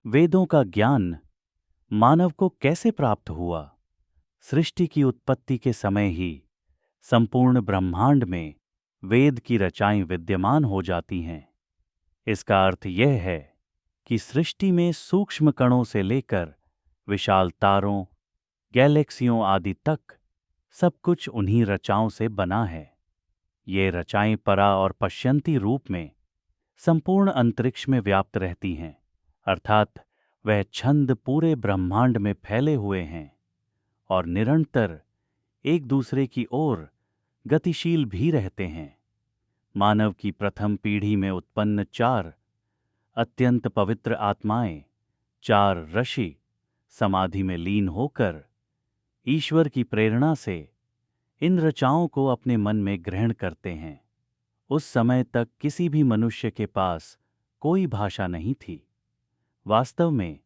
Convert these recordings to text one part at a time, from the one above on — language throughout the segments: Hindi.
वेदों का ज्ञान मानव को कैसे प्राप्त हुआ? सृष्टि की उत्पत्ति के समय ही संपूर्ण ब्रह्मांड में वेद की रचाएं विद्यमान हो जाती हैं। इसका अर्थ यह है कि सृष्टि में सूक्ष्म कणों से लेकर विशाल तारों, गैलेक्सियों आदि तक सब कुछ उन्हीं रचाओं से बना है। ये रचाएं परा और पश्यंती रूप में संपूर्ण अंतरिक्ष में व्याप्त रहती हैं, अर्थात वह छंद पूरे ब्रह्मांड में फैले हुए हैं और निरंतर एक दूसरे की ओर गतिशील भी रहते हैं। मानव की प्रथम पीढ़ी में उत्पन्न 4 अत्यंत पवित्र आत्माएं, 4 ऋषि समाधि में लीन होकर ईश्वर की प्रेरणा से इन रचाओं को अपने मन में ग्रहण करते हैं। उस समय तक किसी भी मनुष्य के पास कोई भाषा नहीं थी। वास्तव में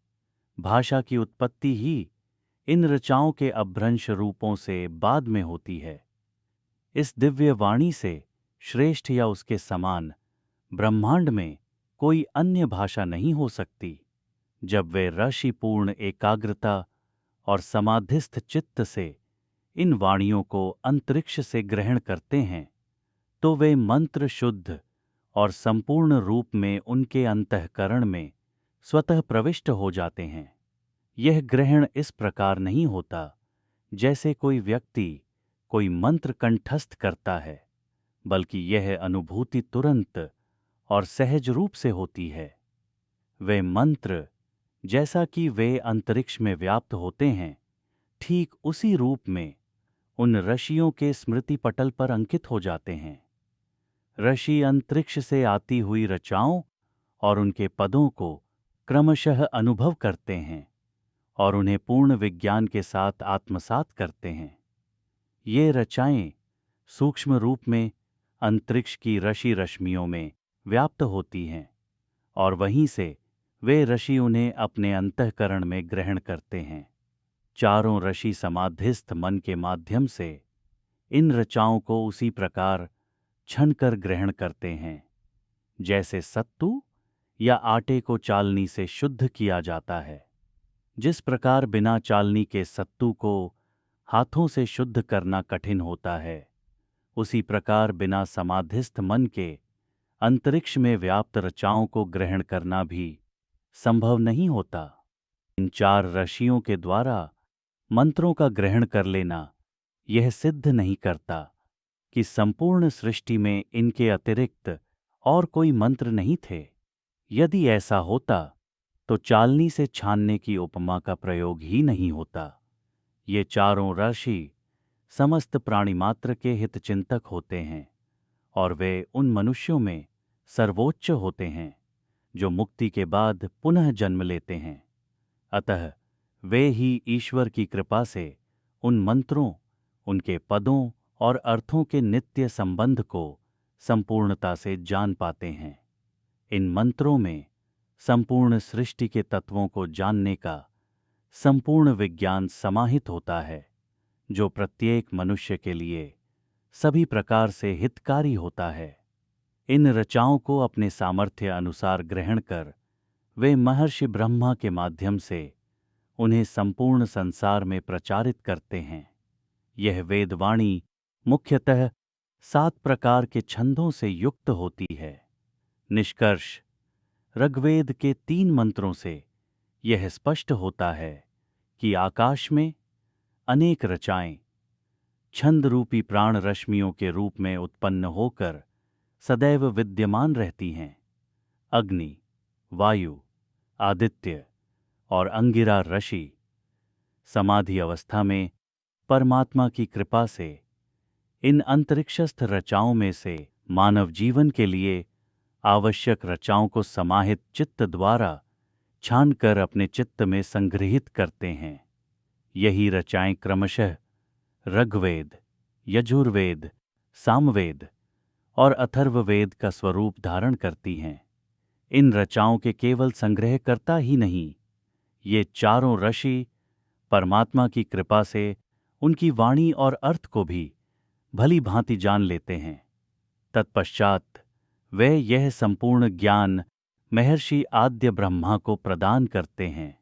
भाषा की उत्पत्ति ही इन रचाओं के अभ्रंश रूपों से बाद में होती है। इस दिव्य वाणी से श्रेष्ठ या उसके समान ब्रह्मांड में कोई अन्य भाषा नहीं हो सकती। जब वे ऋषिपूर्ण एकाग्रता और समाधिस्थ चित्त से इन वाणियों को अंतरिक्ष से ग्रहण करते हैं तो वे मंत्र शुद्ध और संपूर्ण रूप में उनके अंतःकरण में स्वतः प्रविष्ट हो जाते हैं। यह ग्रहण इस प्रकार नहीं होता जैसे कोई व्यक्ति कोई मंत्र कंठस्थ करता है, बल्कि यह अनुभूति तुरंत और सहज रूप से होती है। वे मंत्र जैसा कि वे अंतरिक्ष में व्याप्त होते हैं, ठीक उसी रूप में उन ऋषियों के स्मृति पटल पर अंकित हो जाते हैं। ऋषि अंतरिक्ष से आती हुई रचाओं और उनके पदों को क्रमशः अनुभव करते हैं और उन्हें पूर्ण विज्ञान के साथ आत्मसात करते हैं। ये रचाएं सूक्ष्म रूप में अंतरिक्ष की ऋषि रश्मियों में व्याप्त होती हैं और वहीं से वे ऋषि उन्हें अपने अंतःकरण में ग्रहण करते हैं। चारों ऋषि समाधिस्थ मन के माध्यम से इन रचाओं को उसी प्रकार छनकर ग्रहण करते हैं जैसे सत्तू या आटे को चालनी से शुद्ध किया जाता है। जिस प्रकार बिना चालनी के सत्तू को हाथों से शुद्ध करना कठिन होता है, उसी प्रकार बिना समाधिस्थ मन के अंतरिक्ष में व्याप्त रचाओं को ग्रहण करना भी संभव नहीं होता। इन 4 ऋषियों के द्वारा मंत्रों का ग्रहण कर लेना यह सिद्ध नहीं करता कि संपूर्ण सृष्टि में इनके अतिरिक्त और कोई मंत्र नहीं थे। यदि ऐसा होता तो चालनी से छानने की उपमा का प्रयोग ही नहीं होता। ये चारों ऋषि समस्त प्राणी मात्र के हितचिंतक होते हैं और वे उन मनुष्यों में सर्वोच्च होते हैं जो मुक्ति के बाद पुनः जन्म लेते हैं। अतः वे ही ईश्वर की कृपा से उन मंत्रों, उनके पदों और अर्थों के नित्य संबंध को संपूर्णता से जान पाते हैं। इन मंत्रों में संपूर्ण सृष्टि के तत्वों को जानने का संपूर्ण विज्ञान समाहित होता है, जो प्रत्येक मनुष्य के लिए सभी प्रकार से हितकारी होता है। इन रचाओं को अपने सामर्थ्य अनुसार ग्रहण कर वे महर्षि ब्रह्मा के माध्यम से उन्हें संपूर्ण संसार में प्रचारित करते हैं। यह वेदवाणी मुख्यतः 7 प्रकार के छंदों से युक्त होती है। निष्कर्ष, ऋग्वेद के 3 मंत्रों से यह स्पष्ट होता है कि आकाश में अनेक रचाएं छंद रूपी प्राण रश्मियों के रूप में उत्पन्न होकर सदैव विद्यमान रहती हैं। अग्नि, वायु, आदित्य और अंगिरा ऋषि समाधि अवस्था में परमात्मा की कृपा से इन अंतरिक्षस्थ रचाओं में से मानव जीवन के लिए आवश्यक रचाओं को समाहित चित्त द्वारा छानकर अपने चित्त में संग्रहित करते हैं। यही रचाएं क्रमशः ऋग्वेद, यजुर्वेद, सामवेद और अथर्ववेद का स्वरूप धारण करती हैं। इन रचाओं के केवल संग्रहकर्ता ही नहीं, ये चारों ऋषि परमात्मा की कृपा से उनकी वाणी और अर्थ को भी भली भांति जान लेते हैं। तत्पश्चात वे यह संपूर्ण ज्ञान महर्षि आद्य ब्रह्मा को प्रदान करते हैं,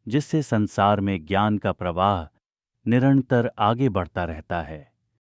जिससे संसार में ज्ञान का प्रवाह निरंतर आगे बढ़ता रहता है।